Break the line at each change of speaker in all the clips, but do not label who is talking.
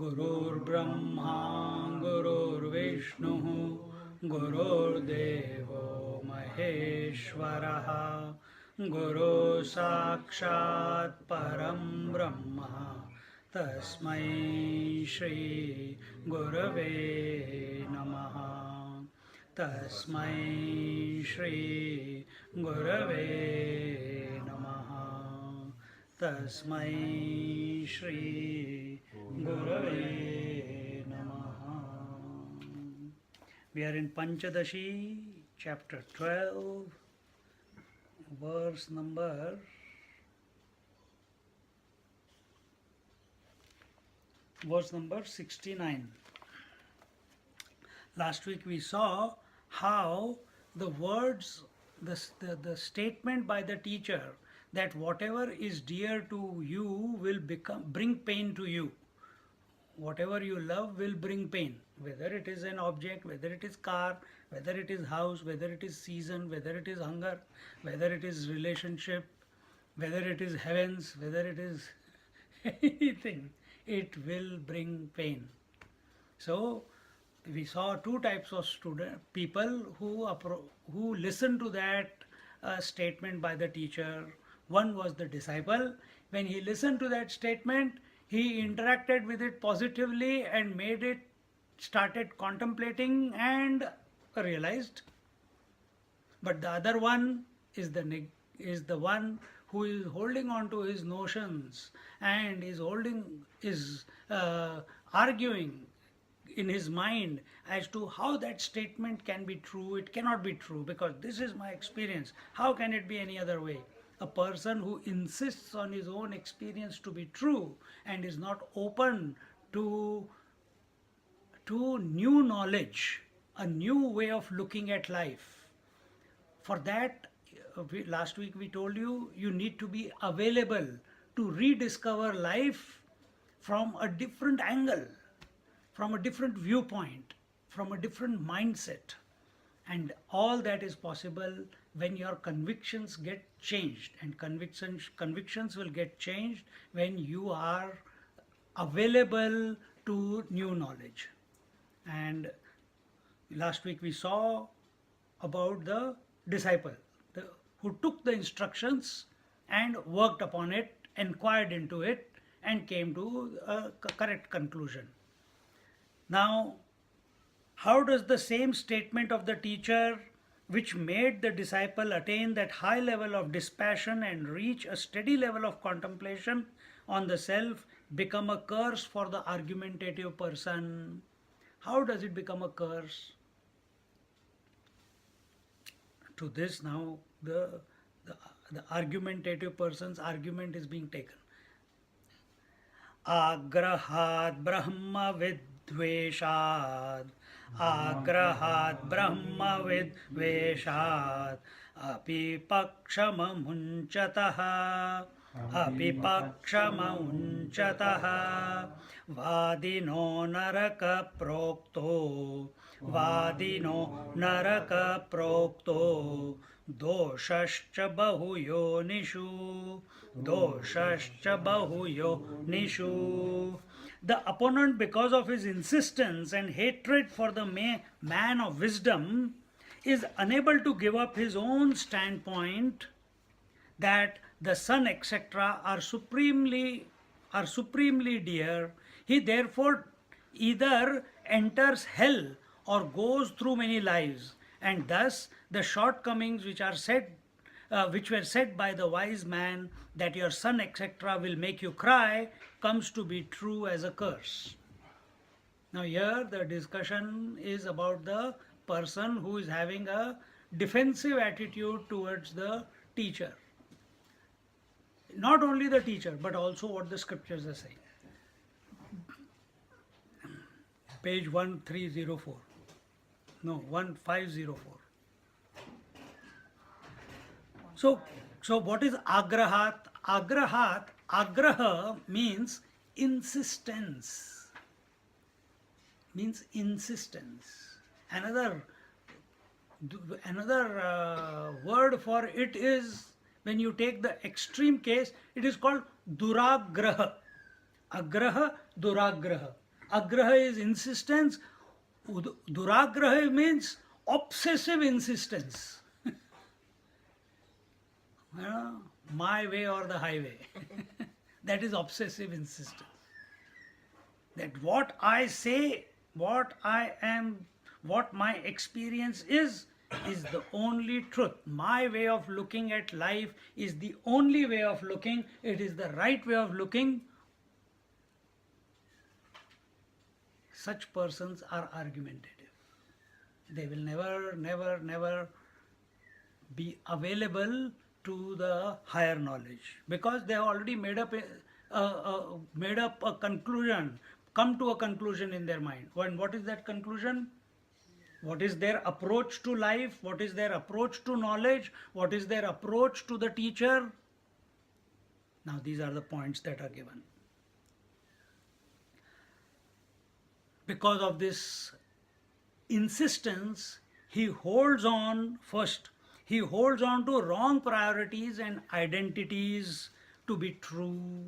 गुरुर्ब्रह्मा गुरुर्विष्णुः गुरुर्देवो महेश्वरः गुरुः साक्षात् परं ब्रह्म तस्मै श्री गुरवे नमः तस्मै श्री गुरवे नमः तस्मै श्री गुरवे नमः. We are in Panchadashi, chapter 12, verse number 69. Last week we saw how the words, the statement by the teacher that whatever is dear to you will bring pain to you. Whatever you love will bring pain, whether it is an object, whether it is car, whether it is house, whether it is season, whether it is hunger, whether it is relationship, whether it is heavens, whether it is anything, it will bring pain. So we saw two types of people who listen to that statement by the teacher. One was the disciple. When he listened to that statement, he interacted with it positively and started contemplating and realized. But the other one is the one who is holding on to his notions and is arguing in his mind as to how that statement can be true. It cannot be true because this is my experience. How can it be any other way? A person who insists on his own experience to be true and is not open to new knowledge, a new way of looking at life. For that, last week we told you, you need to be available to rediscover life from a different angle, from a different viewpoint, from a different mindset. And all that is possible when your convictions get changed, and convictions will get changed when you are available to new knowledge. And last week we saw about the disciple who took the instructions and worked upon it, inquired into it, and came to a correct conclusion. Now, how does the same statement of the teacher, which made the disciple attain that high level of dispassion and reach a steady level of contemplation on the self, become a curse for the argumentative person? How does it become a curse? To this now, the argumentative person's argument is being taken. Agrahat Brahma Vidveshad, Agrahat Brahma Vidveshad, Api Pakshamamunchatah, Api Pakshamamunchatah, Vadino Naraka Prokto, Vadino Naraka Prokto, Doshascha Bahuyonishu, Doshascha Bahuyonishu. The opponent, because of his insistence and hatred for the man of wisdom, is unable to give up his own standpoint that the sun, etc., are supremely dear. He therefore either enters hell or goes through many lives, and thus the shortcomings which were said by the wise man, that your son, etc., will make you cry, comes to be true as a curse. Now here the discussion is about the person who is having a defensive attitude towards the teacher. Not only the teacher, but also what the scriptures are saying. page 1304. No, 1504. So what is agrahat? Agraha means insistence. Means insistence. Another word for it is, when you take the extreme case, it is called duragraha. Agraha, duragraha. Agraha is insistence. Duragraha means obsessive insistence. My way or the highway. That is obsessive insistence. That what I say, what I am, what my experience is the only truth. My way of looking at life is the only way of looking. It is the right way of looking. Such persons are argumentative. They will never be available to the higher knowledge, because they have already made up a conclusion, come to a conclusion in their mind. And what is that conclusion? What is their approach to life? What is their approach to knowledge? What is their approach to the teacher? Now these are the points that are given. Because of this insistence, he holds on to wrong priorities and identities to be true.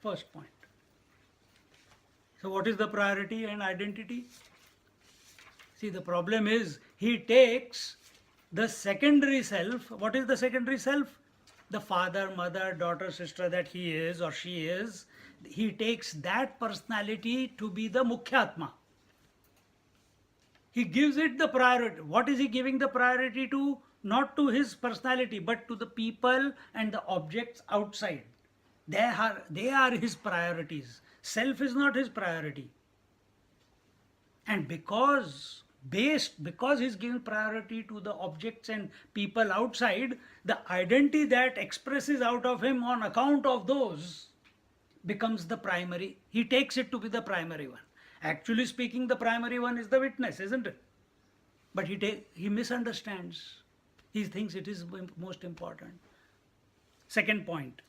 First point. So what is the priority and identity? See, the problem is he takes the secondary self. What is the secondary self? The father, mother, daughter, sister that he is or she is. He takes that personality to be the Mukhyatma. He gives it the priority. What is he giving the priority to? Not to his personality, but to the people and the objects outside. They are his priorities. Self is not his priority. And because he's giving priority to the objects and people outside, the identity that expresses out of him on account of those becomes the primary. He takes it to be the primary one. Actually speaking, the primary one is the witness, isn't it? But he misunderstands. He thinks it is most important. Second point.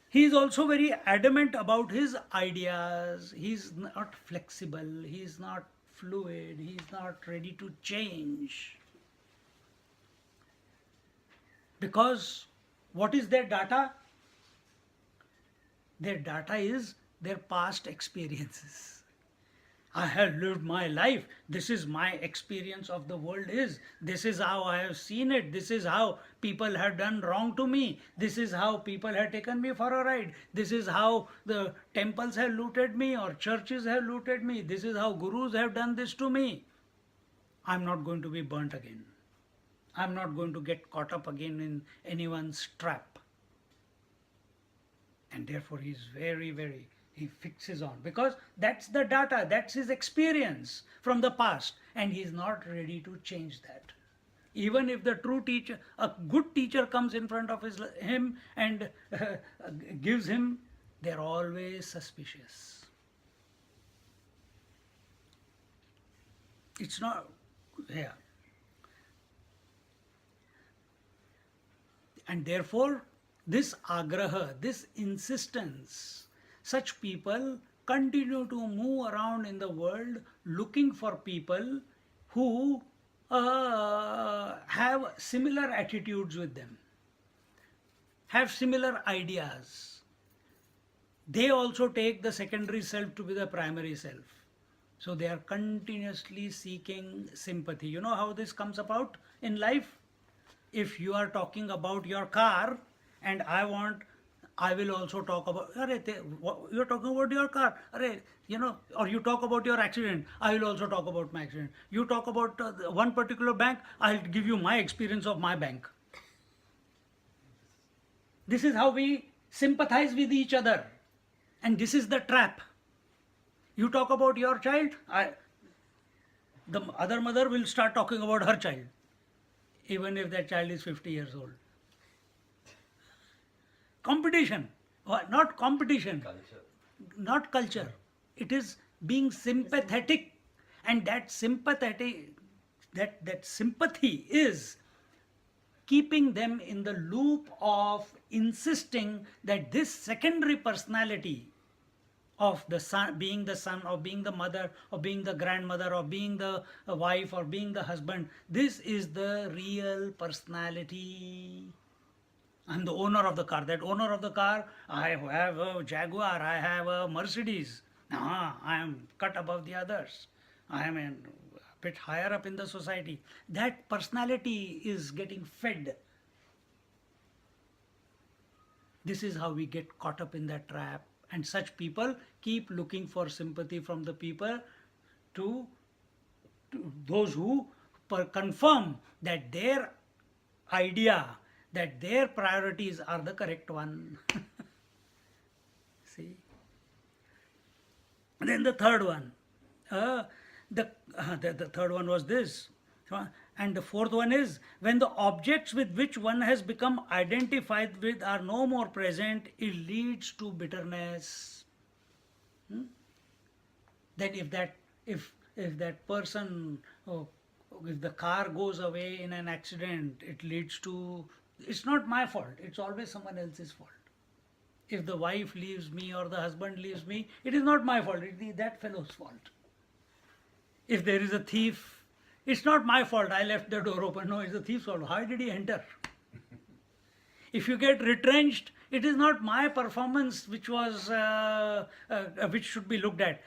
He is also very adamant about his ideas. He is not flexible. He is not fluid. He is not ready to change. Because what is their data? Their data is their past experiences. I have lived my life. This is my experience of the world is. This is how I have seen it. This is how people have done wrong to me. This is how people have taken me for a ride. This is how the temples have looted me or churches have looted me. This is how gurus have done this to me. I'm not going to be burnt again. I'm not going to get caught up again in anyone's trap. And therefore he is he fixes on, because that's the data, that's his experience from the past, and he is not ready to change that. Even if the true teacher, a good teacher comes in front of him and gives him, they're always suspicious. It's not, yeah. And therefore, this agraha, this insistence, such people continue to move around in the world looking for people who have similar attitudes with them, have similar ideas. They also take the secondary self to be the primary self. So they are continuously seeking sympathy. You know how this comes about in life? If you are talking about your car and I will also talk about, you're talking about your car, or you talk about your accident, I will also talk about my accident. You talk about one particular bank, I'll give you my experience of my bank. This is how we sympathize with each other. And this is the trap. You talk about your child, the other mother will start talking about her child, even if that child is 50 years old. Competition, not competition, culture. Not culture. It is being sympathetic And that sympathetic, that sympathy is keeping them in the loop of insisting that this secondary personality of the son, being the son, or being the mother, or being the grandmother, or being the wife, or being the husband, this is the real personality. I'm the owner of the car. That owner of the car, I have a Jaguar, I have a Mercedes. I am cut above the others. I am a bit higher up in the society. That personality is getting fed. This is how we get caught up in that trap. And such people keep looking for sympathy from the people to those who confirm that their idea, that their priorities are the correct one. See? Then the third one. The third one was this. And the fourth one is when the objects with which one has become identified with are no more present, it leads to bitterness. Then if that person, if the car goes away in an accident, it leads to, it's not my fault, it's always someone else's fault. If the wife leaves me or the husband leaves me, it is not my fault, it is that fellow's fault. If there is a thief, it's not my fault, I left the door open. No, it's the thief's fault. How did he enter? If you get retrenched, it is not my performance which was which should be looked at.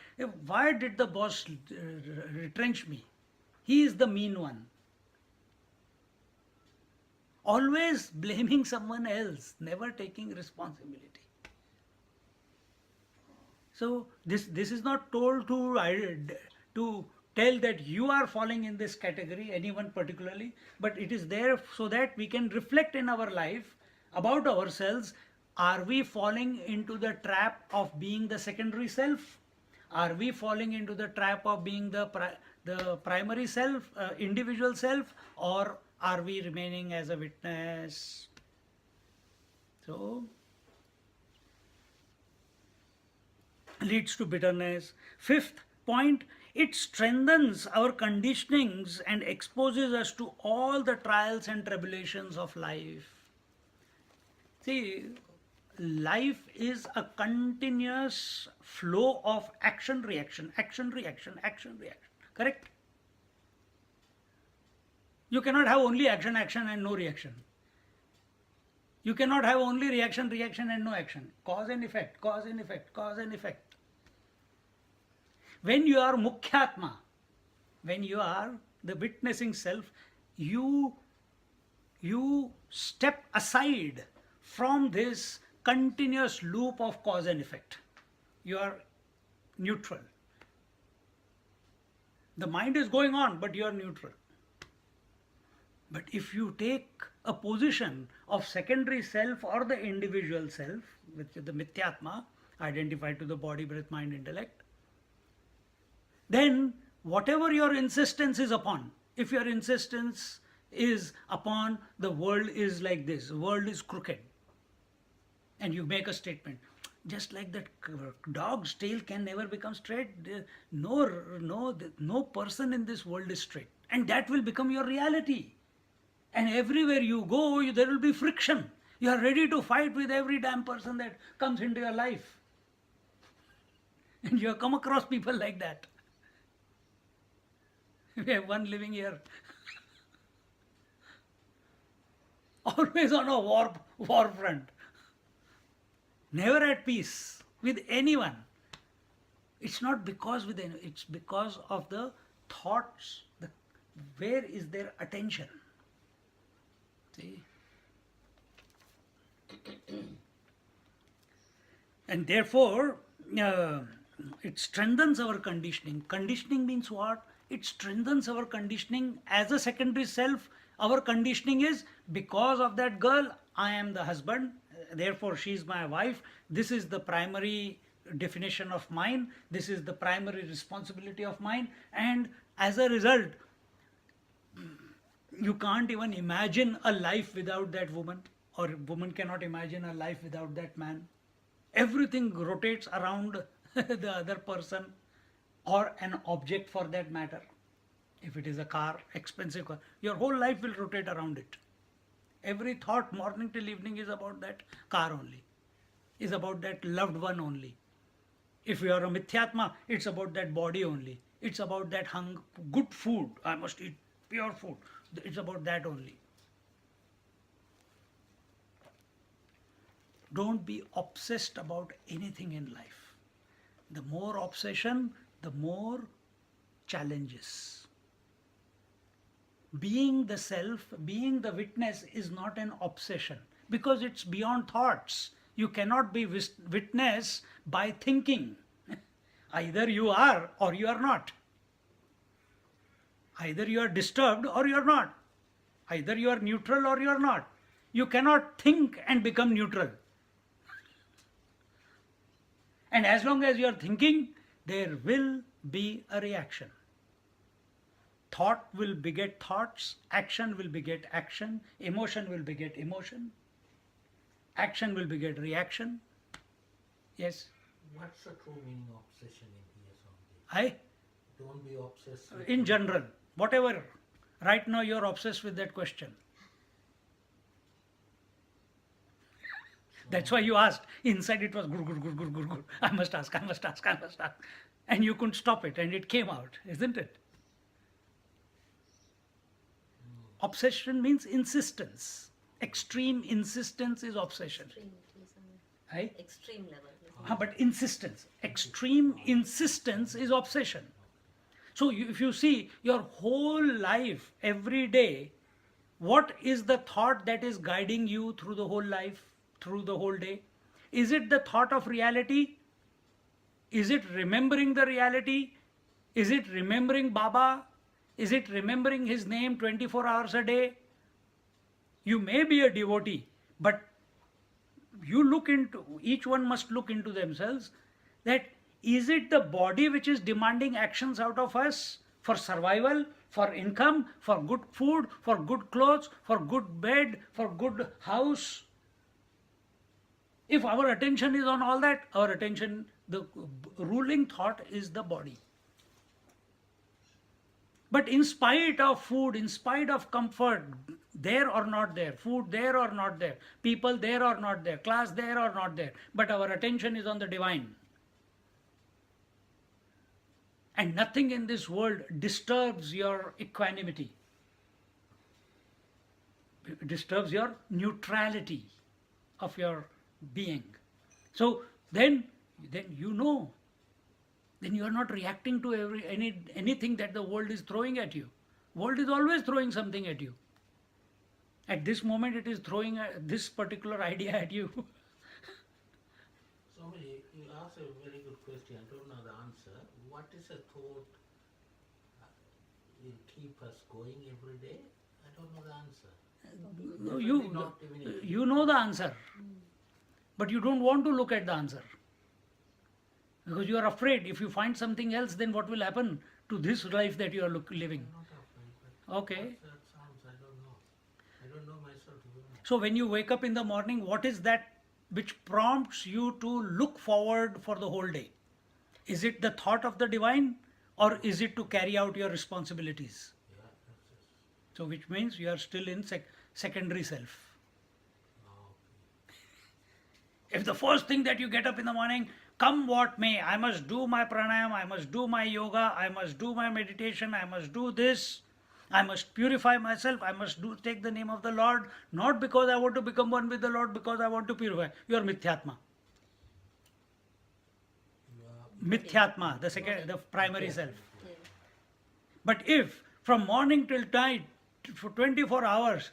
Why did the boss retrench me? He is the mean one. Always blaming someone else, never taking responsibility. So this is not told to tell that you are falling in this category, anyone particularly, but it is there so that we can reflect in our life about ourselves. Are we falling into the trap of being the secondary self? Are we falling into the trap of being the primary self, individual self, or are we remaining as a witness? So, leads to bitterness. Fifth point, it strengthens our conditionings and exposes us to all the trials and tribulations of life. See, life is a continuous flow of action, reaction, action, reaction, action, reaction. Correct? You cannot have only action, action and no reaction. You cannot have only reaction, reaction and no action. Cause and effect, cause and effect, cause and effect. When you are Mukhyatma, when you are the witnessing self, you step aside from this continuous loop of cause and effect. You are neutral. The mind is going on, but you are neutral. But if you take a position of secondary self or the individual self, with the Mithyatma, identified to the body, breath, mind, intellect, then whatever your insistence is upon, if your insistence is upon the world is like this, the world is crooked, and you make a statement, just like that dog's tail can never become straight, no person in this world is straight, and that will become your reality. And everywhere you go, there will be friction. You are ready to fight with every damn person that comes into your life. And you have come across people like that. We have one living here. Always on a war front. Never at peace with anyone. It's not because with anyone, it's because of the thoughts. Where is their attention? See? And therefore, it strengthens our conditioning. Conditioning means what? It strengthens our conditioning as a secondary self. Our conditioning is, because of that girl, I am the husband, therefore she is my wife. This is the primary definition of mine. This is the primary responsibility of mine. And as a result, you can't even imagine a life without that woman, or woman cannot imagine a life without that man. Everything rotates around the other person. or an object for that matter. If it is a car, expensive car, your whole life will rotate around it. Every thought, morning till evening, is about that car only, is about that loved one only. If you are a mithyatma, it's about that body only. It's about that good food. I must eat pure food. It's about that only. Don't be obsessed about anything in life. The more obsession, the more challenges. Being the self, being the witness is not an obsession because it's beyond thoughts. You cannot be witness by thinking. Either you are or you are not. Either you are disturbed or you are not. Either you are neutral or you are not. You cannot think and become neutral. And as long as you are thinking, there will be a reaction. Thought will beget thoughts, action will beget action, emotion will beget emotion, action will beget reaction. Yes?
What's the true meaning of obsession in here, Swamiji? Don't be obsessed with
In general, whatever. Right now you are obsessed with that question. That's why you asked. Inside it was good. I must ask. And you couldn't stop it and it came out, isn't it? Obsession means insistence. Extreme insistence is obsession.
Extreme level.
But insistence. Extreme insistence is obsession. So if you see your whole life, every day, what is the thought that is guiding you through the whole life, through the whole day? Is it the thought of reality? Is it remembering the reality? Is it remembering Baba? Is it remembering his name 24 hours a day? You may be a devotee, but each one must look into themselves, that is it the body which is demanding actions out of us for survival, for income, for good food, for good clothes, for good bed, for good house? If our attention is on all that, our attention, the ruling thought is the body. But in spite of food, in spite of comfort, there or not there, food there or not there, people there or not there, class there or not there, but our attention is on the divine. And nothing in this world disturbs your equanimity. It disturbs your neutrality of your being. So then you know. Then you are not reacting to anything that the world is throwing at you. World is always throwing something at you. At this moment it is throwing this particular idea at you.
Swamiji, you asked a very good question. I don't know the answer. What is a thought will keep us going every day? I don't know the answer.
No,
Definitely not even
you know the answer. But you don't want to look at the answer. Because you are afraid. If you find something else, then what will happen to this life that you are living?
I'm not afraid, but
Okay.
what's that sounds? I don't know. I don't know myself. To be honest.
So when you wake up in the morning, what is that which prompts you to look forward for the whole day? Is it the thought of the divine, or is it to carry out your responsibilities?
Yeah, that's it.
So which means you are still in secondary self.
Oh,
If the first thing that you get up in the morning, come what may, I must do my pranayam, I must do my yoga, I must do my meditation, I must do this, I must purify myself, I must take the name of the Lord, not because I want to become one with the Lord, because I want to purify. You are mithyatma. Mithyatma, the primary self.
Yeah.
But if from morning till night, for 24 hours,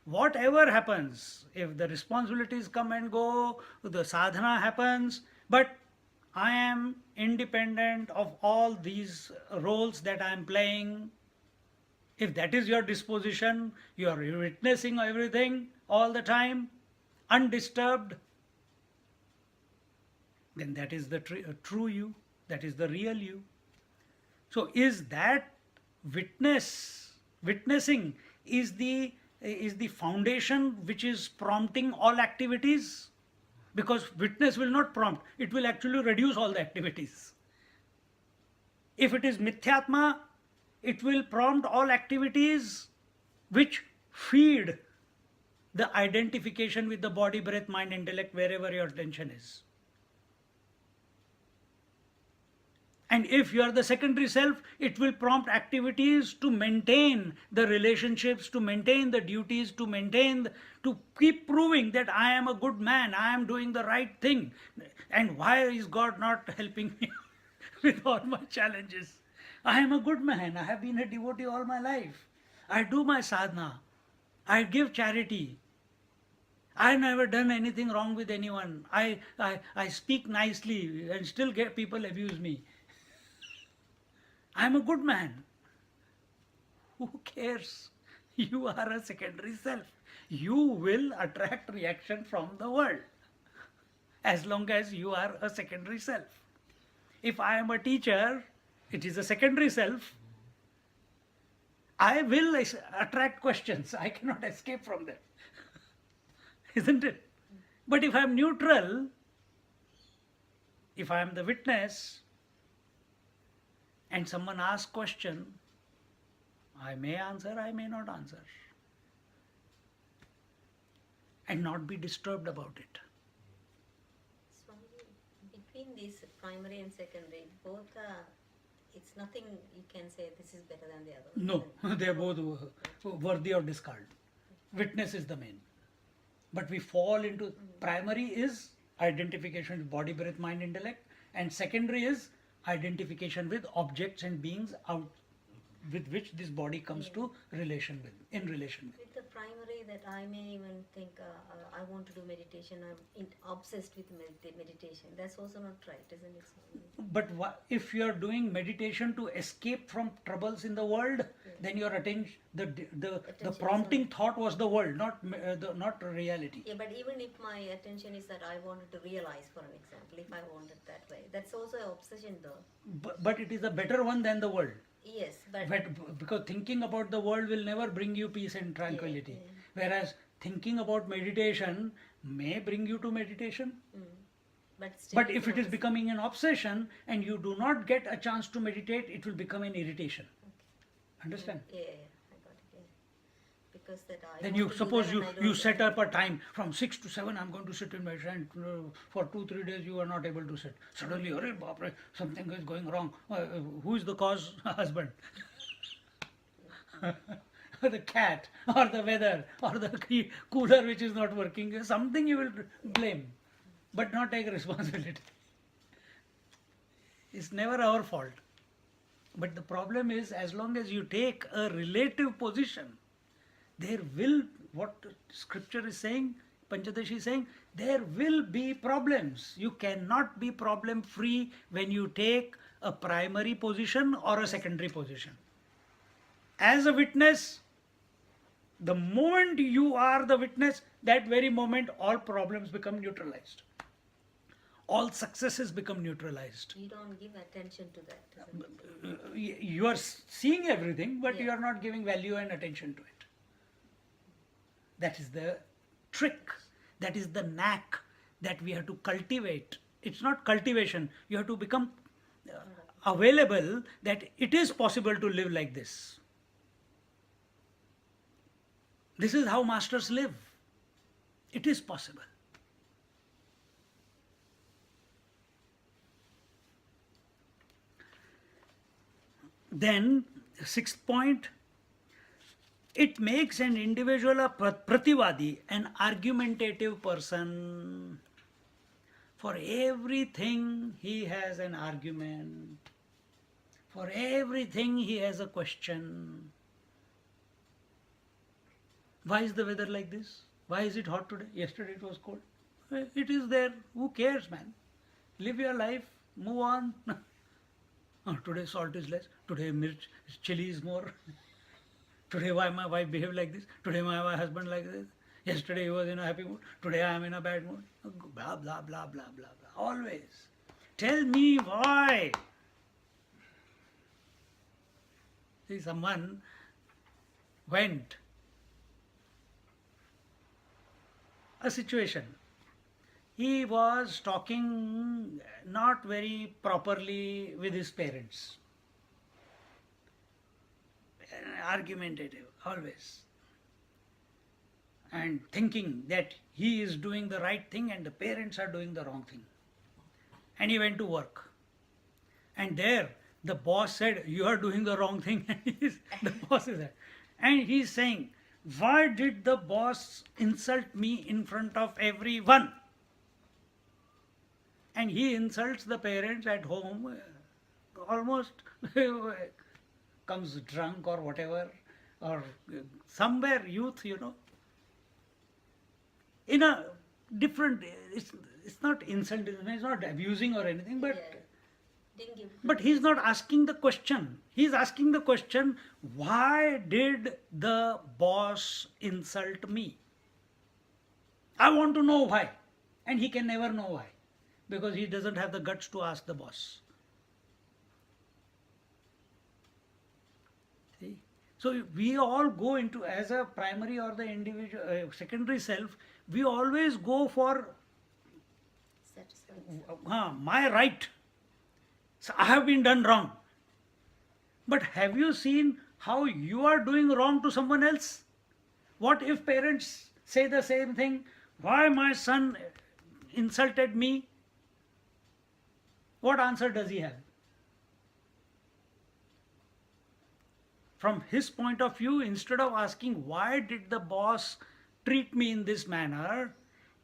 whatever happens, if the responsibilities come and go, the sadhana happens, but I am independent of all these roles that I am playing. If that is your disposition, you are witnessing everything all the time, undisturbed, then that is the true you, that is the real you. So is that witnessing is the foundation which is prompting all activities? Because witness will not prompt, it will actually reduce all the activities. If it is Mithyatma, it will prompt all activities which feed the identification with the body, breath, mind, intellect, wherever your attention is. And if you are the secondary self, it will prompt activities to maintain the relationships, to maintain the duties, to keep proving that I am a good man, I am doing the right thing. And why is God not helping me with all my challenges? I am a good man, I have been a devotee all my life. I do my sadhana, I give charity. I never done anything wrong with anyone. I speak nicely and still get people abuse me. I'm a good man. Who cares? You are a secondary self. You will attract reaction from the world as long as you are a secondary self. If I am a teacher, it is a secondary self. I will attract questions. I cannot escape from them. Isn't it? But if I am neutral, if I am the witness, and someone asks question, I may answer, I may not answer. And not be disturbed about it.
Swamiji, between these primary and secondary, both are, it's nothing you can say this is better than the other.
No, they are both worthy of discard. Witness is the main. But we fall into, primary is identification with body, breath, mind, intellect, and secondary is identification with objects and beings out with which this body comes to relation with, in relation with.
With the primary, that I may even think I want to do meditation, I'm obsessed with meditation. That's also not right, isn't it, Swamiji?
But if you are doing meditation to escape from troubles in the world, then your attention, the prompting thought was the world, not reality.
Yeah, but even if my attention is that I wanted to realize, for an example, if I want it that way, that's also an obsession though.
But it is a better one than the world.
Yes, but
Because thinking about the world will never bring you peace and tranquility. Whereas thinking about meditation may bring you to meditation. But if it is becoming an obsession and you do not get a chance to meditate, it will become an irritation. Understand?
Yeah, I got it. Yeah. Because that I
Then
want
you
to do
suppose
that
you,
and I
you
don't
set up a time from 6 to 7 I'm going to sit in meditation, and for 2-3 days you are not able to sit. Suddenly, "Arey baapre, something is going wrong. Who is the cause?" Husband. Or the cat, or the weather, or the cooler which is not working. Something you will blame, but not take responsibility. It's never our fault. But the problem is, as long as you take a relative position, there will, what scripture is saying, Panchadashi is saying, there will be problems. You cannot be problem free when you take a primary position or a secondary position. As a witness, the moment you are the witness, that very moment all problems become neutralized. All successes become neutralized.
You don't give attention to that. Isn't it?
You are seeing everything, but
Yeah.
you are not giving value and attention to it. That is the trick. That is the knack that we have to cultivate. It's not cultivation. You have to become available that it is possible to live like this. This is how masters live. It is possible. Then, sixth point, it makes an individual a prativadi, an argumentative person. For everything he has an argument. For everything he has a question. Why is the weather like this? Why is it hot today? Yesterday it was cold. It is there. Who cares, man? Live your life. Move on. Oh, today salt is less. Today chili is more. Today why my wife behaved like this. Today my husband like this. Yesterday he was in a happy mood. Today I am in a bad mood. Blah, blah, blah, blah, blah, blah. Always. Tell me why. See, someone went a situation. He was talking not very properly with his parents. argumentative, always. And thinking that he is doing the right thing and the parents are doing the wrong thing. And he went to work. And there, the boss said, "You are doing the wrong thing." The boss is there. And he's saying, "Why did the boss insult me in front of everyone?" And he insults the parents at home, almost comes drunk or whatever, or somewhere youth, in a different, it's not insulting, it's not abusing or anything, but
Yeah. Didn't give.
but he's not asking the question. He's asking the question, why did the boss insult me? I want to know why. And he can never know why, because he doesn't have the guts to ask the boss. See? So we all go into, as a primary or the individual, secondary self, we always go for
Satisfaction.
my right. So I have been done wrong. But have you seen how you are doing wrong to someone else? What if parents say the same thing? Why my son insulted me? What answer does he have? From his point of view, instead of asking, why did the boss treat me in this manner,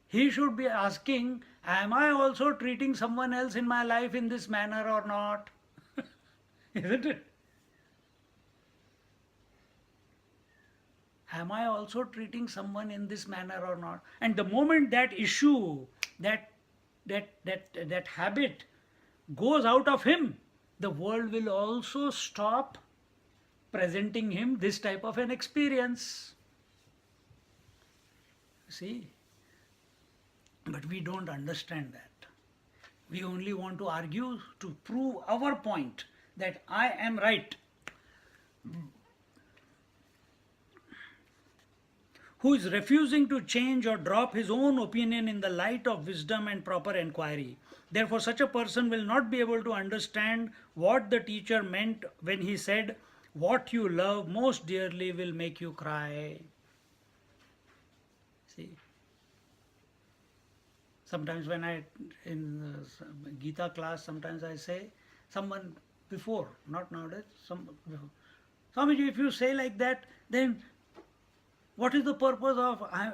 he should be asking, am I also treating someone else in my life in this manner or not? Isn't it? Am I also treating someone in this manner or not? And the moment that issue, that habit goes out of him, the world will also stop presenting him this type of an experience. See? But we don't understand that. We only want to argue to prove our point that I am right. Who is refusing to change or drop his own opinion in the light of wisdom and proper enquiry. Therefore, such a person will not be able to understand what the teacher meant when he said, "What you love most dearly will make you cry." See? Sometimes when in Gita class, sometimes I say, someone before, not nowadays, Swamiji, if you say like that, then what is the purpose of, I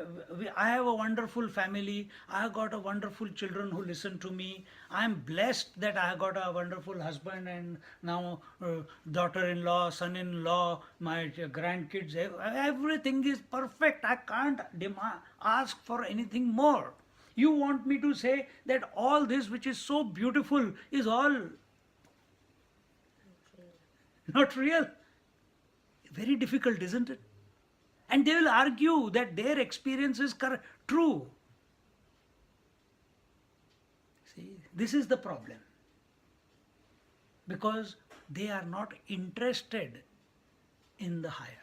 have a wonderful family, I have got a wonderful children who listen to me, I am blessed that I have got a wonderful husband and now daughter-in-law, son-in-law, my grandkids, everything is perfect, I can't ask for anything more. You want me to say that all this which is so beautiful is all not real? Very difficult, isn't it? And they will argue that their experience is true. See, this is the problem. Because they are not interested in the higher.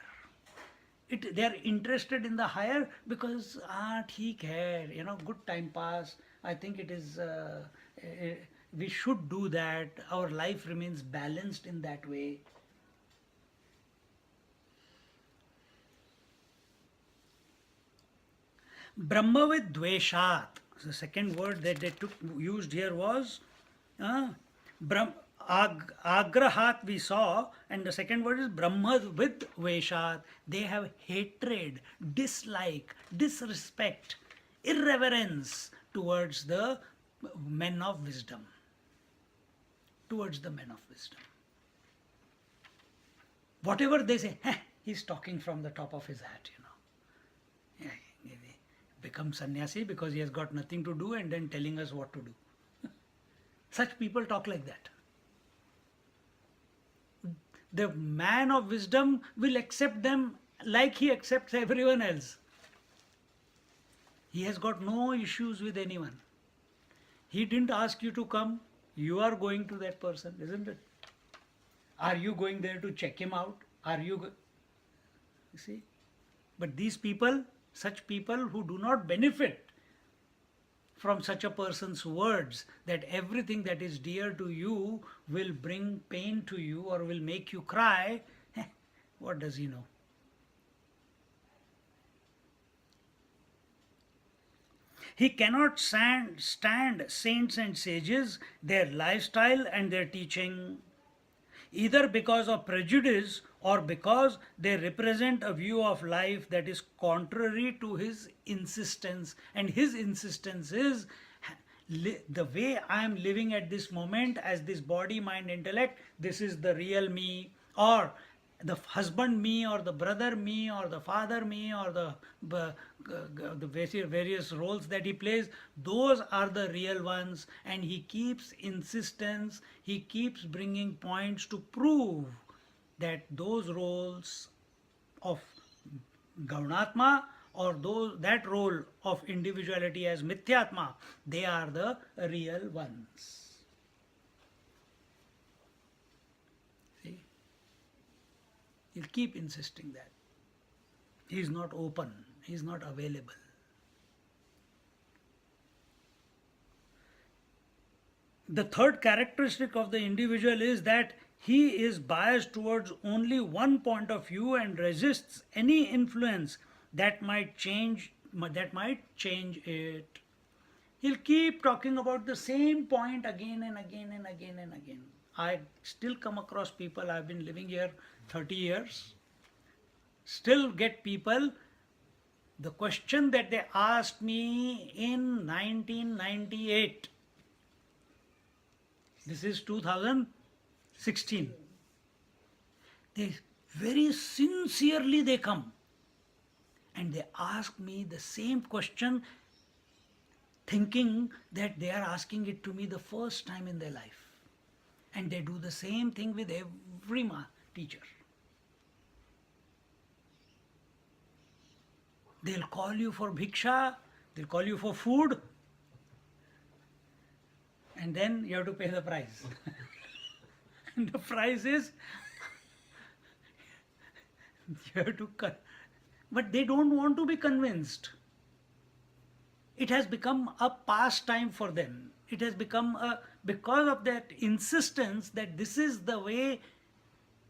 They are interested in the higher because, theek hai, good time pass. I think it is, we should do that. Our life remains balanced in that way. Brahmavid dveshat. The second word that they used here was agrahat, we saw, and the second word is Brahmavid dveshat. They have hatred, dislike, disrespect, irreverence towards the men of wisdom. Towards the men of wisdom. Whatever they say, he's talking from the top of his hat, Yeah, become sannyasi because he has got nothing to do and then telling us what to do. Such people talk like that. The man of wisdom will accept them like he accepts everyone else. He has got no issues with anyone. He didn't ask you to come. You are going to that person, isn't it? Are you going there to check him out? You see? But these people, such people who do not benefit from such a person's words, that everything that is dear to you will bring pain to you or will make you cry, What does he know? He cannot stand saints and sages, their lifestyle and their teaching, either because of prejudice or because they represent a view of life that is contrary to his insistence. And his insistence is the way I am living at this moment as this body, mind, intellect, this is the real me, or the husband me, or the brother me, or the father me, or the various roles that he plays, those are the real ones. And he keeps insistence, he keeps bringing points to prove that those roles of Gaunatma, or that role of individuality as Mithyatma, they are the real ones. See? He'll keep insisting that. He is not open, he is not available. The third characteristic of the individual is that he is biased towards only one point of view and resists any influence that might change it. He'll keep talking about the same point again and again and again and again. I still come across people, I've been living here 30 years, still get people, the question that they asked me in 1998, this is 2016, they very sincerely they come and they ask me the same question, thinking that they are asking it to me the first time in their life. And they do the same thing with every teacher. They'll call you for bhiksha, they'll call you for food, and then you have to pay the price. And the price is, you have to cut. But they don't want to be convinced. It has become a pastime for them. It has become because of that insistence that this is the way,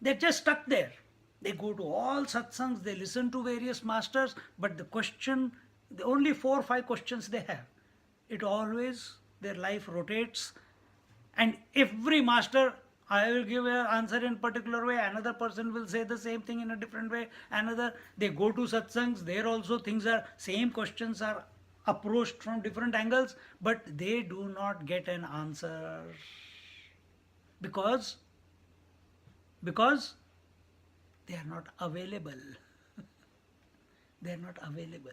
they're just stuck there. They go to all satsangs, they listen to various masters, but the question, the only 4 or 5 questions they have, it always, their life rotates, and every master, I will give an answer in particular way, another person will say the same thing in a different way, they go to satsangs, there also things are, same questions are approached from different angles, but they do not get an answer. Because they are not available. They are not available.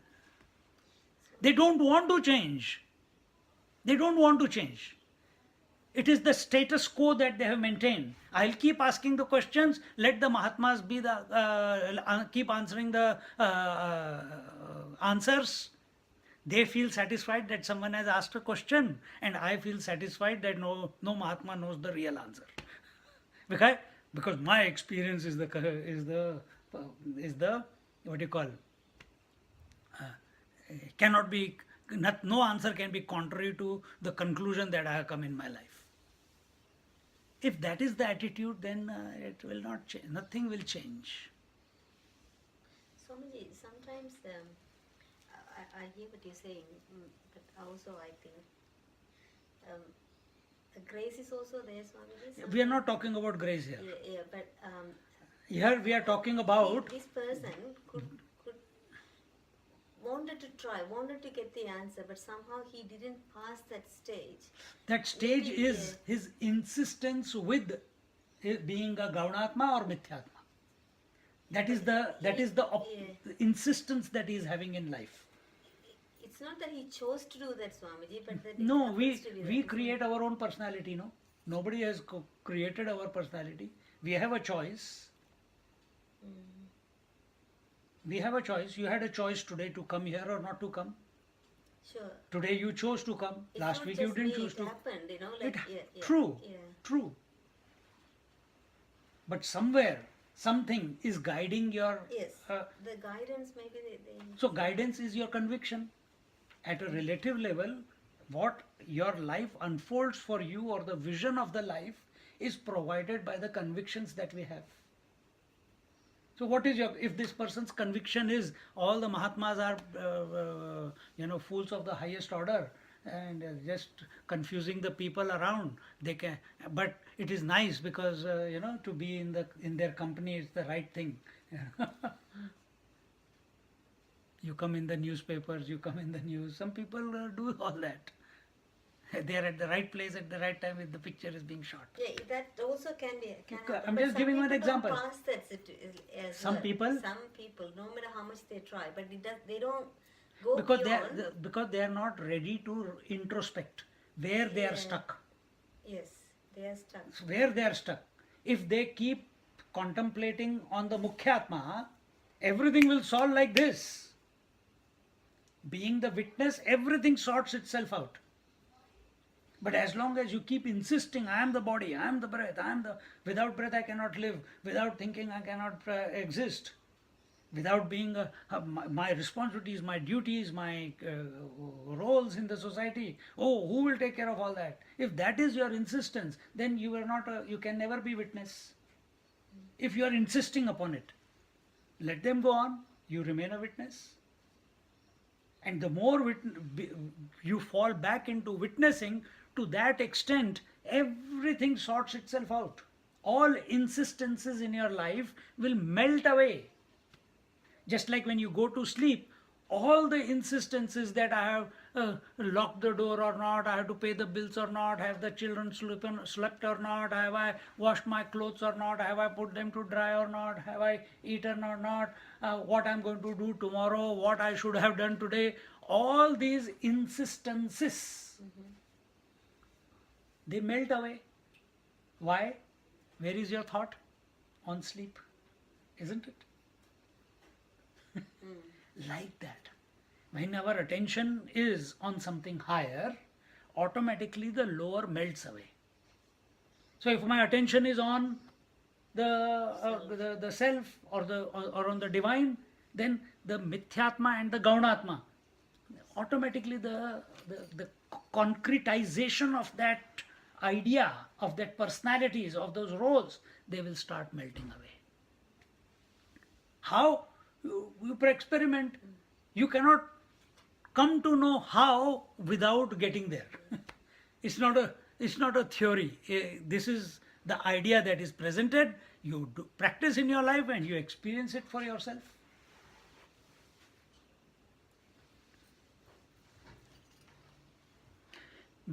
They don't want to change. They don't want to change. It is the status quo that they have maintained. I'll keep asking the questions, let the Mahatmas be keep answering the answers. They feel satisfied that someone has asked a question, and I feel satisfied that no Mahatma knows the real answer. Because my experience is the what you call, cannot be, no answer can be contrary to the conclusion that I have come in my life. If that is the attitude, then it will not change. Nothing will change.
Swamiji, sometimes I hear what you're saying, but also I think grace is also there, Swamiji.
We are not talking about grace here.
Yeah, but
here we are talking about
this person could wanted to get the answer, but somehow he didn't pass that stage.
That stage is his insistence with being a Gaunatma or Mithyatma. That is the insistence that he is having in life.
It's not that he chose to do that, Swamiji, but that
no, we create our own personality. No, nobody has created our personality. We have a choice. We have a choice. You had a choice today to come here or not to come.
Sure.
Today you chose to come.
It's
Last week you didn't choose to.
It happened, like
True. But somewhere, something is guiding your.
Yes. The guidance, maybe they.
So guidance is your conviction. At a relative level, what your life unfolds for you, or the vision of the life, is provided by the convictions that we have. So what is your, if this person's conviction is all the Mahatmas are, fools of the highest order and just confusing the people around, they can, but it is nice because, to be in their company is the right thing. You come in the newspapers, you come in the news, some people do all that. They are at the right place at the right time if the picture is being shot.
Yeah, that also can be.
I'm
but
just
some
giving one
people
example.
Don't pass that as
Some
well.
people-
Some people, no matter how much they try, but they don't go
Because
beyond.
because they are not ready to introspect where they are
Yeah.
stuck.
Yes, they are stuck.
Where they are stuck. If they keep contemplating on the Mukhyatma, everything will solve like this. Being the witness, everything sorts itself out. But as long as you keep insisting, I am the body, I am the breath, without breath I cannot live, without thinking I cannot exist, without being, my responsibilities, my duties, my roles in the society, oh, who will take care of all that? If that is your insistence, then you are not, you can never be witness. If you are insisting upon it, let them go on, you remain a witness. And the more you fall back into witnessing, to that extent, everything sorts itself out. All insistences in your life will melt away. Just like when you go to sleep, all the insistences that I have locked the door or not, I have to pay the bills or not, have the children slept or not, have I washed my clothes or not, have I put them to dry or not, have I eaten or not, what I'm going to do tomorrow, what I should have done today, all these insistences, they melt away. Why? Where is your thought? On sleep, isn't it? Like that. When our attention is on something higher, automatically the lower melts away. So if my attention is on the self or on the divine, then the mithyatma and the gaunatma, automatically the concretization of that idea, of that personalities, of those roles, they will start melting away. How? You experiment. You cannot come to know how without getting there. It's not a theory. This is the idea that is presented. You do practice in your life and you experience it for yourself.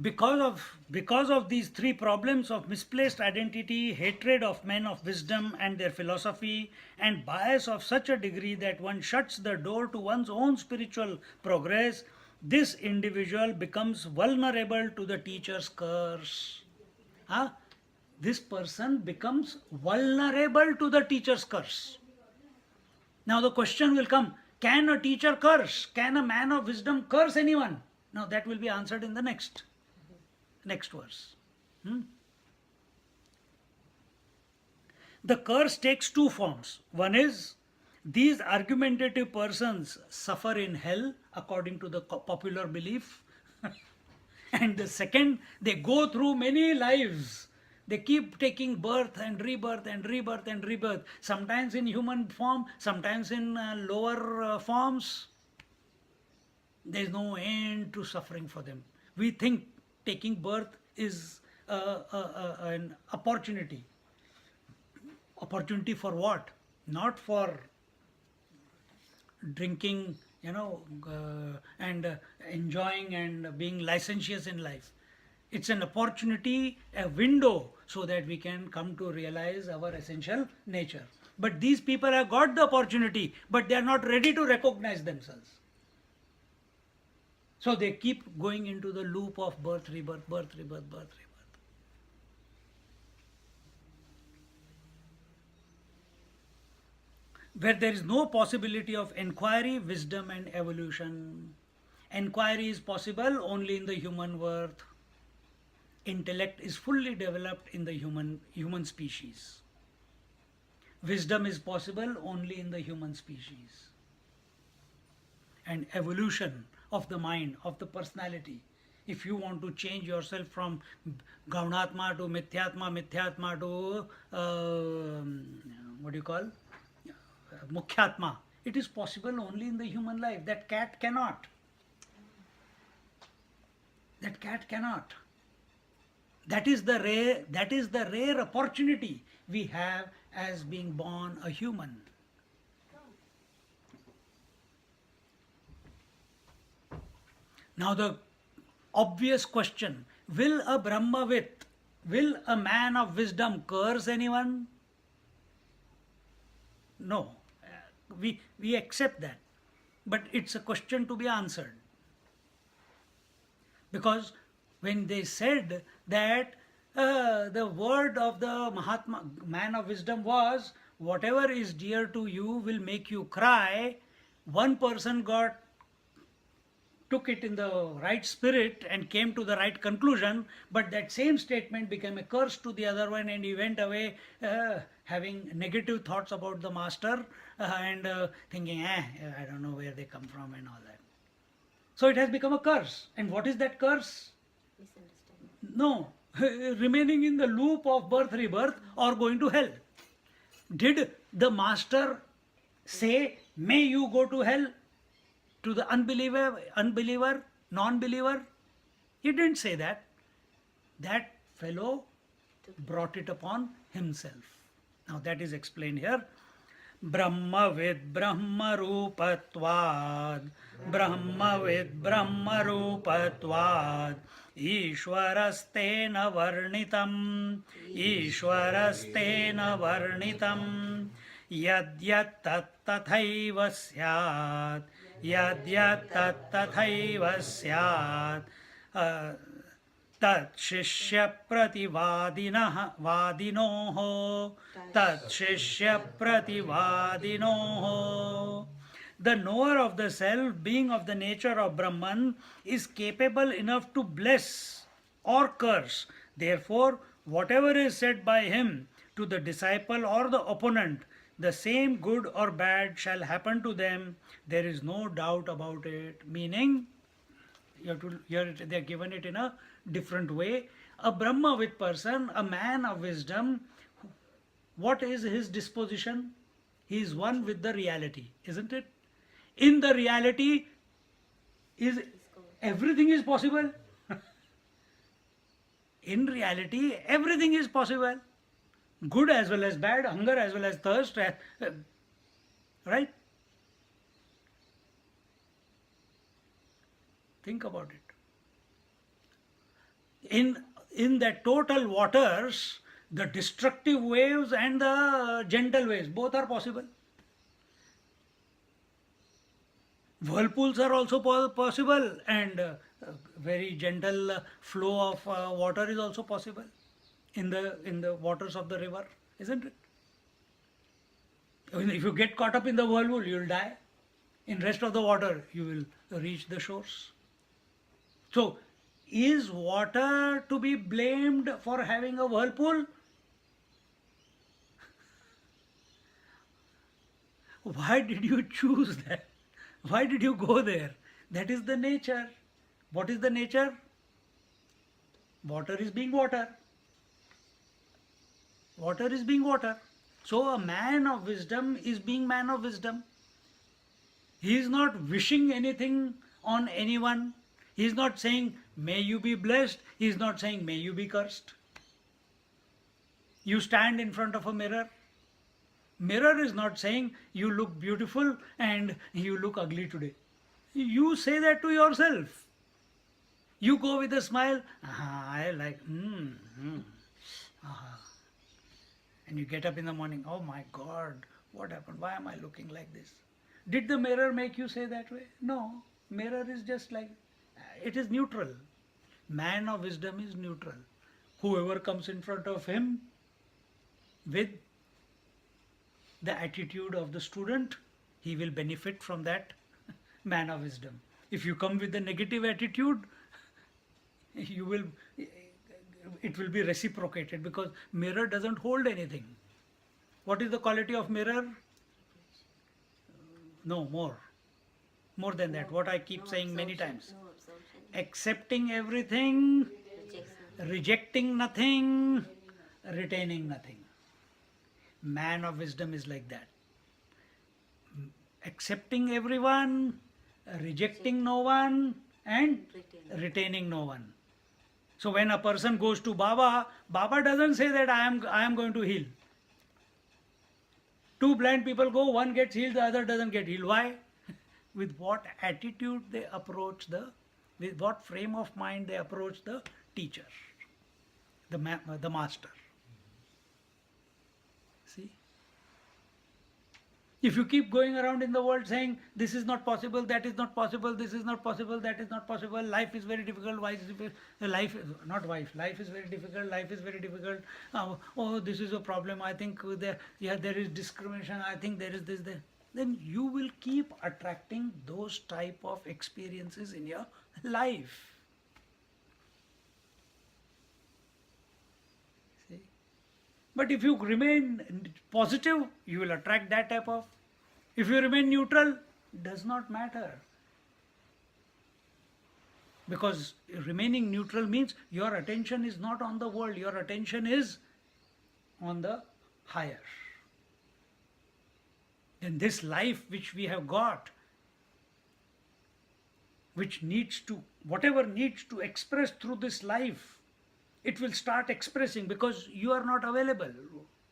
Because of these three problems of misplaced identity, hatred of men of wisdom and their philosophy, and bias of such a degree that one shuts the door to one's own spiritual progress, this individual becomes vulnerable to the teacher's curse. This person becomes vulnerable to the teacher's curse. Now the question will come, can a teacher curse? Can a man of wisdom curse anyone? Now that will be answered in the next verse. The curse takes two forms. One is, these argumentative persons suffer in hell according to the popular belief. And the second, they go through many lives. They keep taking birth and rebirth and rebirth and rebirth. Sometimes in human form, sometimes in lower forms. There is no end to suffering for them. We think taking birth is an opportunity. Opportunity for what? Not for drinking, and enjoying and being licentious in life. It's an opportunity, a window, so that we can come to realize our essential nature. But these people have got the opportunity, but they are not ready to recognize themselves. So they keep going into the loop of birth, rebirth, birth, rebirth, birth, rebirth. Where there is no possibility of inquiry, wisdom and evolution. Inquiry is possible only in the human world. Intellect is fully developed in the human species. Wisdom is possible only in the human species. And evolution of the mind, of the personality. If you want to change yourself from Gaunatma to Mithyatma to, what do you call? Mukhyatma. It is possible only in the human life. That cat cannot. That cat cannot. That is the rare opportunity we have as being born a human. Now the obvious question, will a Brahmavit, will a man of wisdom curse anyone? No. We accept that. But it's a question to be answered. Because when they said that the word of the Mahatma, man of wisdom was, whatever is dear to you will make you cry, one person took it in the right spirit and came to the right conclusion, but that same statement became a curse to the other one, and he went away having negative thoughts about the master and thinking, I don't know where they come from and all that. So it has become a curse. And what is that curse?
Misunderstanding.
No, remaining in the loop of birth, rebirth, or going to hell. Did the master say, may you go to hell? To the unbeliever, non-believer? He didn't say that. That fellow brought it upon himself. Now that is explained here. Brahmavid Brahmarupatvad, Brahmavid Brahmarupatvad, Ishwarastena varnitam, Ishwarastena varnitam, Yadyat tathaiva syat, Yadyat tathaiva syat, tat shishya vadinoho, tat shishya prativadinoho. The knower of the self, being of the nature of Brahman, is capable enough to bless or curse. Therefore, whatever is said by him to the disciple or the opponent, the same good or bad shall happen to them. There is no doubt about it. Meaning, they are given it in a different way. A Brahmavit person, a man of wisdom, what is his disposition? He is one with the reality, isn't it? In the reality, everything is possible. In reality, everything is possible. Good as well as bad, hunger as well as thirst, right? Think about it. In the total waters, the destructive waves and the gentle waves, both are possible. Whirlpools are also possible, and very gentle flow of water is also possible in the waters of the river, isn't it? If you get caught up in the whirlpool, you will die. In rest of the water, you will reach the shores. So, is water to be blamed for having a whirlpool? Why did you choose that? Why did you go there? That is the nature. What is the nature? Water is being water. Water is being water. So a man of wisdom is being man of wisdom. He is not wishing anything on anyone. He is not saying, may you be blessed. He is not saying, may you be cursed. You stand in front of a mirror. Mirror is not saying, you look beautiful and you look ugly today. You say that to yourself. You go with a smile, I like, and you get up in the morning, oh my God, what happened? Why am I looking like this? Did the mirror make you say that way? No, mirror is just like, it is neutral. Man of wisdom is neutral. Whoever comes in front of him with the attitude of the student, he will benefit from that man of wisdom. If you come with the negative attitude, it will be reciprocated, because mirror doesn't hold anything. What is the quality of mirror? No, more than that. What I keep saying many times.
No absorption.
Accepting everything,
Rejection.
rejecting nothing, retaining nothing. Man of wisdom is like that. accepting everyone, rejecting no one, and
Retaining.
retaining no one. So when a person goes to Baba, Baba doesn't say that I am going to heal. Two blind people go, one gets healed, the other doesn't get healed. Why? With what attitude they approach with what frame of mind they approach the teacher, the master. See? If you keep going around in the world saying, this is not possible, that is not possible, this is not possible, that is not possible, life is very difficult, life is very difficult, life is very difficult, oh, this is a problem, I think there is discrimination, I think there is this, there. Then you will keep attracting those type of experiences in your life. See? But if you remain positive, you will attract that type of. If you remain neutral, does not matter. Because remaining neutral means your attention is not on the world, your attention is on the higher. And this life which we have got, which needs to, whatever needs to express through this life, it will start expressing because you are not available.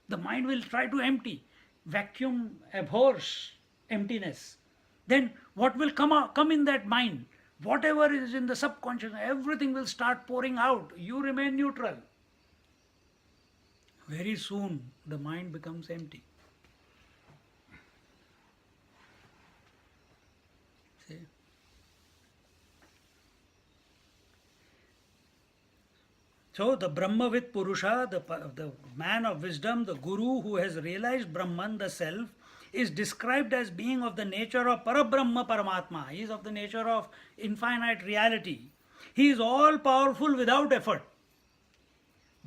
The mind will try to empty. Vacuum abhors emptiness. Then what will come in that mind? Whatever is in the subconscious, everything will start pouring out. You remain neutral. Very soon the mind becomes empty. See? So the Brahmavid Purusha, the man of wisdom, the Guru who has realized Brahman, the self, is described as being of the nature of Parabrahma Paramatma. He is of the nature of infinite reality. He is all powerful without effort.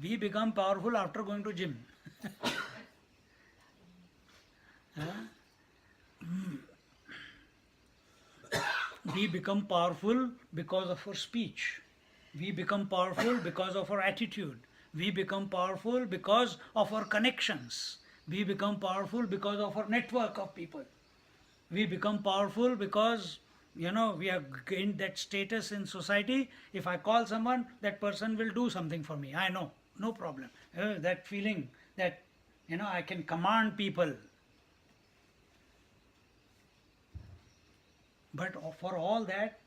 We become powerful after going to gym. We become powerful because of our speech. We become powerful because of our attitude. We become powerful because of our connections. We become powerful because of our network of people. We become powerful because, we have gained that status in society. If I call someone, that person will do something for me. I know, no problem. That feeling that, I can command people. But for all that,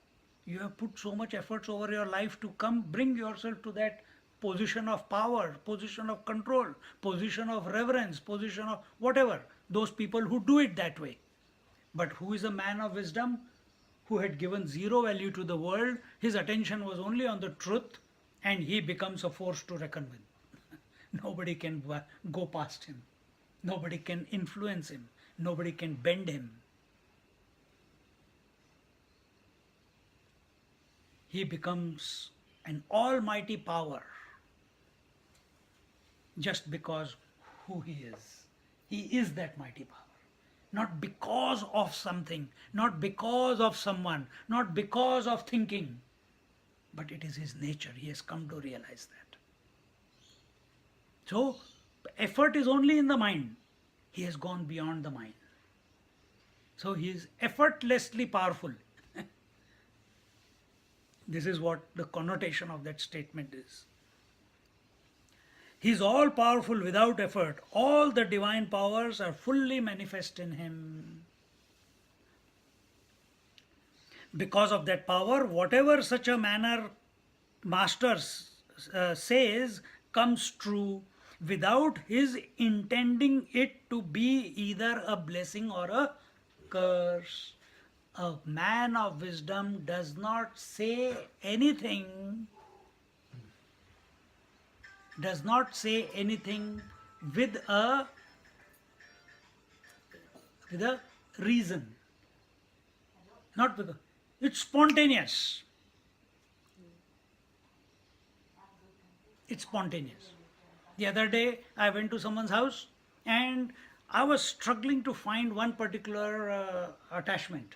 you have put so much efforts over your life to bring yourself to that position of power, position of control, position of reverence, position of whatever. Those people who do it that way. But who is a man of wisdom who had given zero value to the world? His attention was only on the truth, and he becomes a force to reckon with. Nobody can go past him. Nobody can influence him. Nobody can bend him. He becomes an almighty power just because who he is. He is that mighty power. Not because of something, not because of someone, not because of thinking, but it is his nature. He has come to realize that. So, effort is only in the mind. He has gone beyond the mind. So, he is effortlessly powerful. This is what the connotation of that statement is. He is all powerful without effort. All the divine powers are fully manifest in him. Because of that power, whatever such a manner master says comes true without his intending it to be either a blessing or a curse. A man of wisdom does not say anything with a reason. Not because it's spontaneous. It's spontaneous. The other day I went to someone's house and I was struggling to find one particular attachment.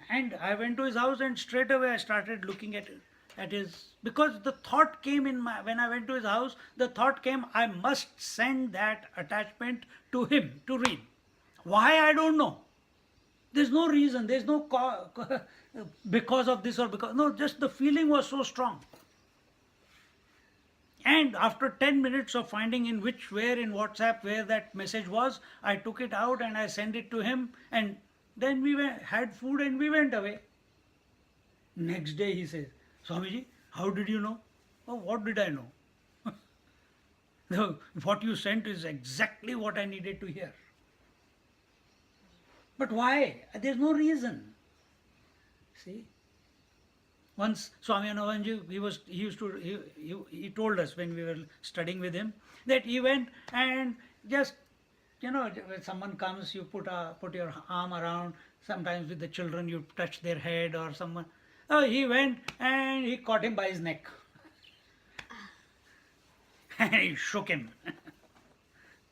And I went to his house and straight away I started looking at his, because the thought came when I went to his house, the thought came, I must send that attachment to him to read. Why, I don't know. There's no reason, there's no because of this or because, no, just the feeling was so strong. And after 10 minutes of finding in where in WhatsApp, where that message was, I took it out and I sent it to him, and then we had food and we went away. Next day he says, Swamiji, how did you know? Oh, what did I know? No, what you sent is exactly what I needed to hear. But why? There's no reason. See? Once Swami Anandaji, he told us when we were studying with him that he went and just, when someone comes, you put your arm around, sometimes with the children you touch their head or someone. Oh, he went and he caught him by his neck. And he shook him.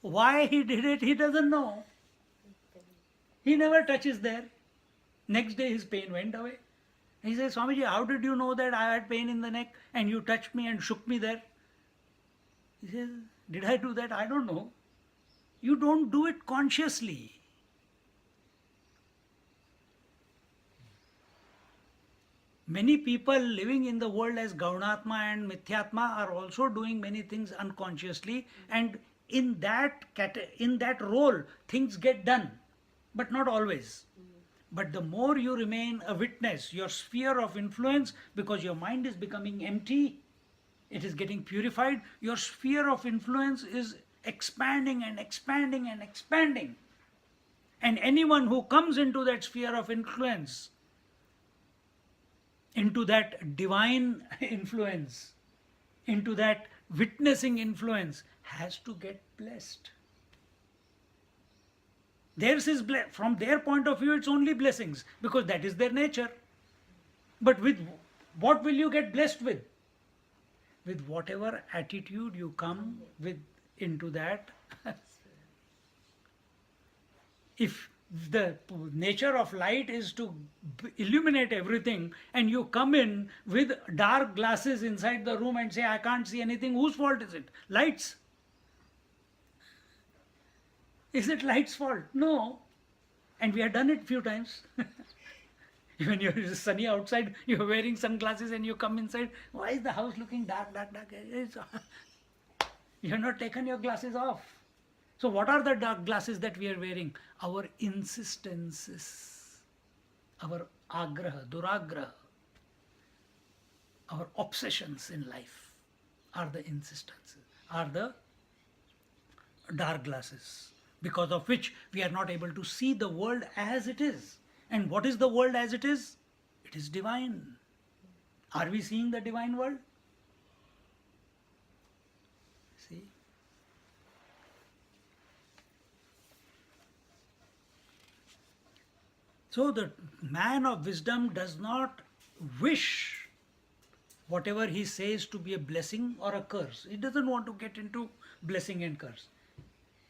Why he did it, he doesn't know. He never touches there. Next day his pain went away. He says, Swamiji, how did you know that I had pain in the neck and you touched me and shook me there? He says, did I do that? I don't know. You don't do it consciously. Many people living in the world as Gaunatma and Mithyatma are also doing many things unconsciously, and in that role things get done, but not always. But the more you remain a witness, your sphere of influence, because your mind is becoming empty, it is getting purified, your sphere of influence is expanding and expanding and expanding. And anyone who comes into that sphere of influence, into that divine influence, into that witnessing influence, has to get blessed. Theirs is from their point of view, it's only blessings, because that is their nature. But with what will you get blessed with? With whatever attitude you come with into that. If the nature of light is to illuminate everything, and you come in with dark glasses inside the room and say, I can't see anything, whose fault is it? Light's. Is it light's fault? No. And we have done it few times. When you're sunny outside, you're wearing sunglasses and you come inside, why is the house looking dark, dark, dark? You have not taken your glasses off. So what are the dark glasses that we are wearing? Our insistences, our agraha, duragraha, our obsessions in life are the insistences, are the dark glasses, because of which we are not able to see the world as it is. And what is the world as it is? It is divine. Are we seeing the divine world? See? So the man of wisdom does not wish whatever he says to be a blessing or a curse. He doesn't want to get into blessing and curse.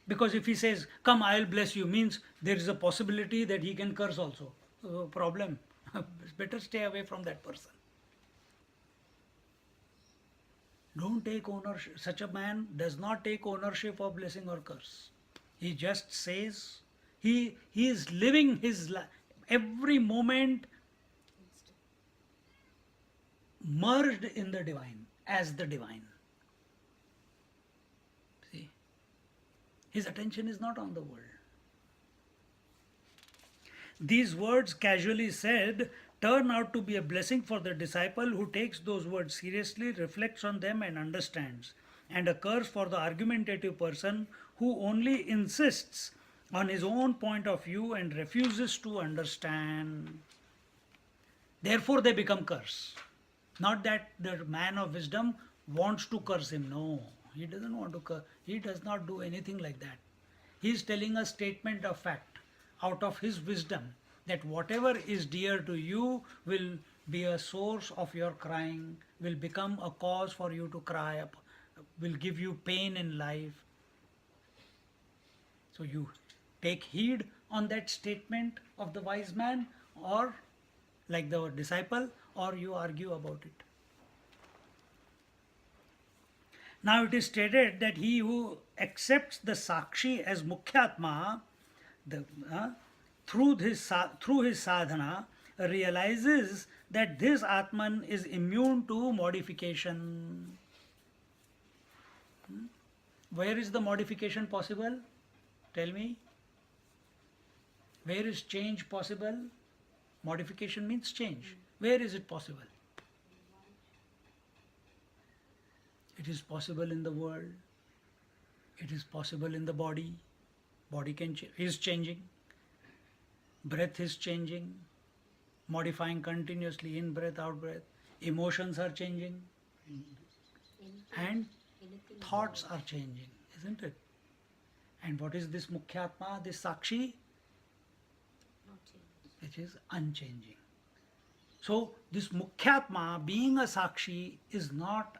Because if he says, come, I'll bless you, means there is a possibility that he can curse also. So problem. It's better stay away from that person. Don't take ownership. Such a man does not take ownership of blessing or curse. He just says, he is living his life, every moment merged in the divine, as the divine. See? His attention is not on the world. These words, casually said, turn out to be a blessing for the disciple who takes those words seriously, reflects on them and understands, and a curse for the argumentative person who only insists on his own point of view and refuses to understand. Therefore they become curse. Not that the man of wisdom wants to curse him. No, he doesn't want to curse. He does not do anything like that. He is telling a statement of fact out of his wisdom, that whatever is dear to you will be a source of your crying, will become a cause for you to cry up, will give you pain in life. So you take heed on that statement of the wise man, or like the disciple, or you argue about it. Now it is stated that he who accepts the Sakshi as Mukhyatma, through his sadhana, realizes that this Atman is immune to modification. Where is the modification possible? Tell me. Where is change possible? Modification means change. Where is it possible? It is possible in the world. It is possible in the body. Body is changing. Breath is changing. Modifying continuously, in breath, out breath. Emotions are changing. And thoughts are changing, isn't it? And what is this Mukhyatma, this Sakshi? It is unchanging. So this Mukhyatma, being a Sakshi, is not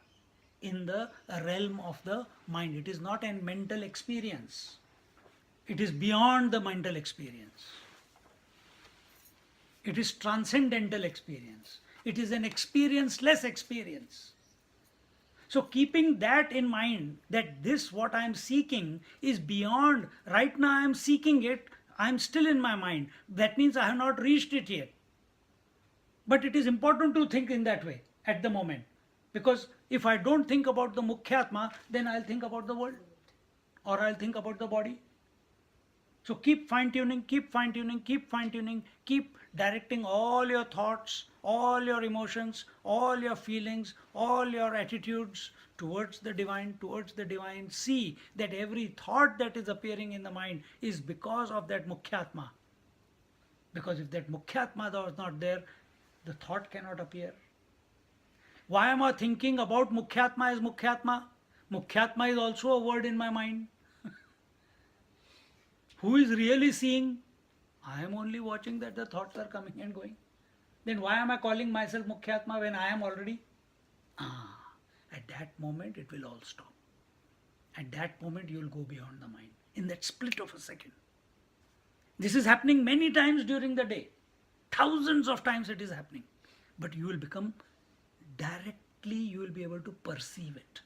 in the realm of the mind. It is not a mental experience. It is beyond the mental experience. It is transcendental experience. It is an experience-less experience. So keeping that in mind, that this what I am seeking is beyond, right now I am seeking it, I am still in my mind. That means I have not reached it yet. But it is important to think in that way at the moment. Because if I don't think about the Mukhyatma, then I'll think about the world. Or I'll think about the body. So keep fine-tuning, keep fine-tuning, keep fine-tuning, keep directing all your thoughts, all your emotions, all your feelings, all your attitudes towards the divine, towards the divine. See that every thought that is appearing in the mind is because of that Mukhyatma. Because if that Mukhyatma was not there, the thought cannot appear. Why am I thinking about Mukhyatma as Mukhyatma? Mukhyatma is also a word in my mind. Who is really seeing? I am only watching that the thoughts are coming and going. Then why am I calling myself Mukhyatma when I am already? At that moment it will all stop. At that moment you will go beyond the mind. In that split of a second. This is happening many times during the day. Thousands of times it is happening. But you will become directly, you will be able to perceive it.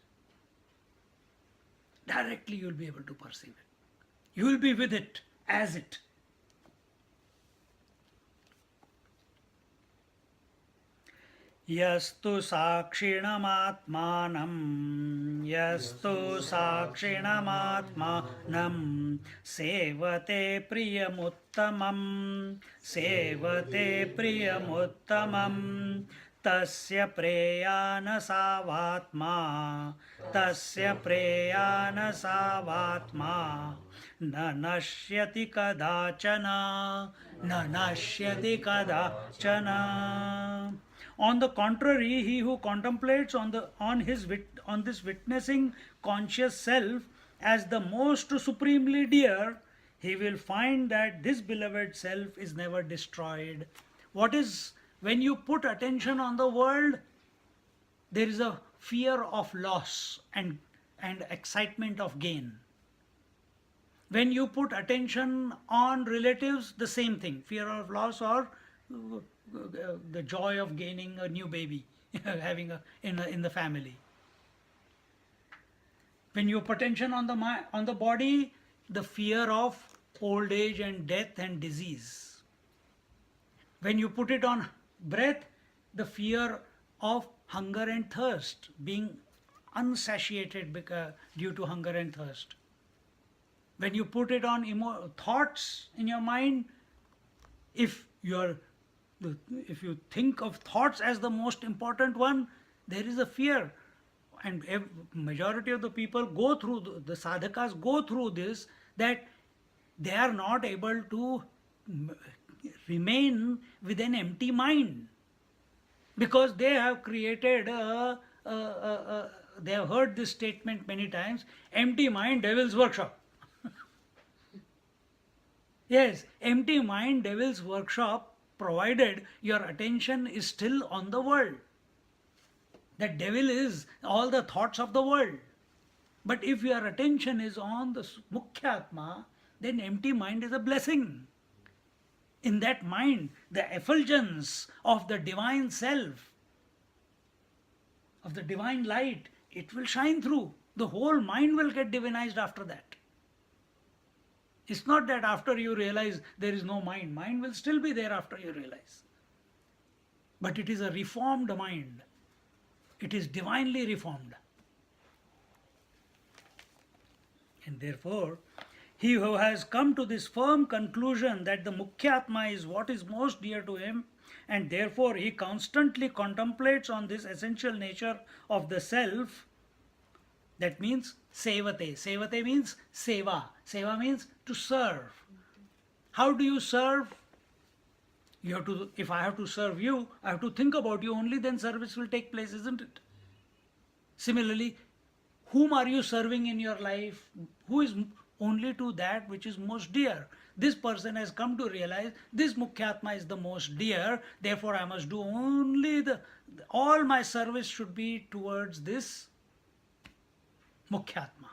Directly you will be able to perceive it. You will be with it as it. Yastu sakshinamaatmanam, yastu sakshinamaatmanam, sevate priyamuttamam, sevate priyamuttamam, tasya preyana savatma, tasya preyana savatma, na nashyati kadachana, na nashyati kadachana. On the contrary, he who contemplates on this witnessing conscious self as the most supremely dear, he will find that this beloved self is never destroyed. What is, when you put attention on the world, there is a fear of loss and excitement of gain. When you put attention on relatives, the same thing, fear of loss or the joy of gaining a new baby, having in the family. When you put attention on the body, the fear of old age and death and disease. When you put it on breath, the fear of hunger and thirst, being unsatiated due to hunger and thirst. When you put it on thoughts in your mind, if you think of thoughts as the most important one, there is a fear. And majority of the people go through, the sadhakas go through this, that they are not able to remain with an empty mind. Because they have created they have heard this statement many times, empty mind, devil's workshop. Yes, empty mind, devil's workshop, provided your attention is still on the world. That devil is all the thoughts of the world. But if your attention is on the Mukhyatma, then empty mind is a blessing. In that mind, the effulgence of the divine self, of the divine light, it will shine through. The whole mind will get divinized after that. It's not that after you realize there is no mind. Mind will still be there after you realize. But it is a reformed mind. It is divinely reformed. And therefore, he who has come to this firm conclusion that the Mukhyatma is what is most dear to him, and therefore he constantly contemplates on this essential nature of the self, that means sevate. Sevate means seva. Seva means to serve. How do you serve? You have to, if I have to serve you, I have to think about you, only then service will take place, isn't it? Similarly, whom are you serving in your life? Who is only to that which is most dear? This person has come to realize this Mukhyatma is the most dear, therefore I must do only all my service should be towards this Mukhyatma.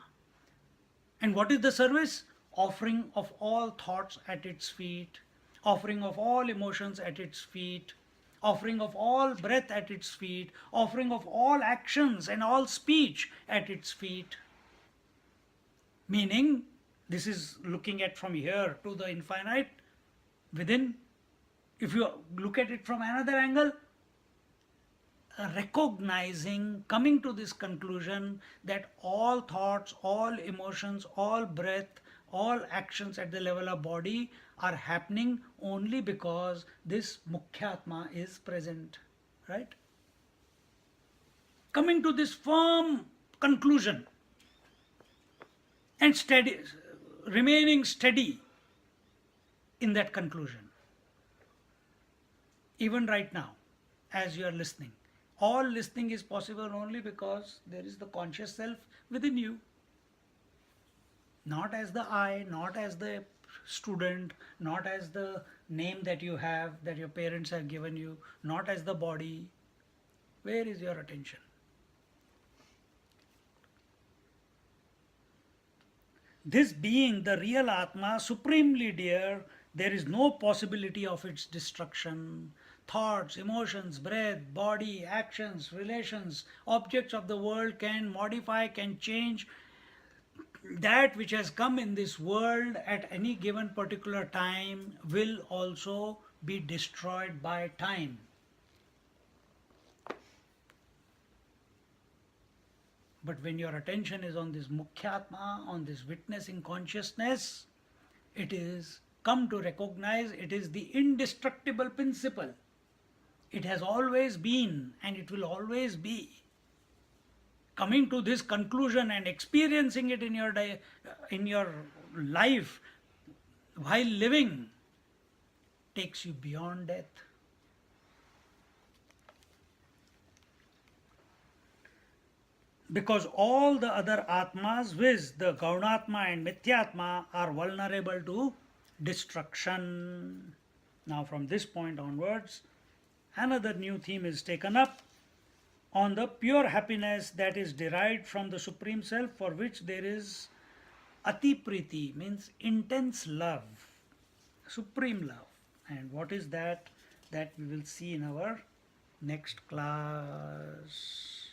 And what is the service? Offering of all thoughts at its feet, offering of all emotions at its feet, offering of all breath at its feet, offering of all actions and all speech at its feet. Meaning, this is looking at from here to the infinite within. If you look at it from another angle, recognizing, coming to this conclusion that all thoughts, all emotions, all breath, all actions at the level of body are happening only because this Mukhyatma is present, right? Coming to this firm conclusion and steady, remaining steady in that conclusion. Even right now, as you are listening, all listening is possible only because there is the conscious self within you. Not as the I, not as the student, not as the name that you have, that your parents have given you, not as the body. Where is your attention? This being the real Atma, supremely dear, there is no possibility of its destruction. Thoughts, emotions, breath, body, actions, relations, objects of the world can modify, can change. That which has come in this world at any given particular time will also be destroyed by time. But when your attention is on this Mukhyatma, on this witnessing consciousness, it is come to recognize it is the indestructible principle. It has always been and it will always be. Coming to this conclusion and experiencing it in your life while living takes you beyond death. Because all the other Atmas, viz. The Gaunatma and Mithyatma, are vulnerable to destruction. Now from this point onwards, another new theme is taken up on the pure happiness that is derived from the Supreme Self, for which there is atipriti, means intense love, supreme love. And what is that? That we will see in our next class.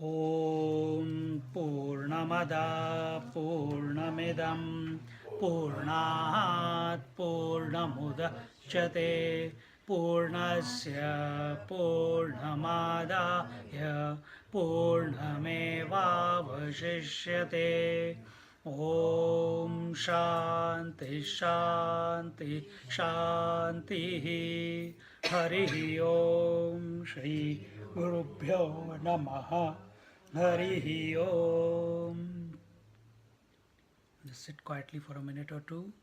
Om Purnamada Purnamidam Purnat Purnamudachyate Purnasya Purnamadaya Purnamevavashishyate. Om Shanti Shanti Shanti. Hari Om Shri Gurubhyo Namaha. Hari Om. Just sit quietly for a minute or two.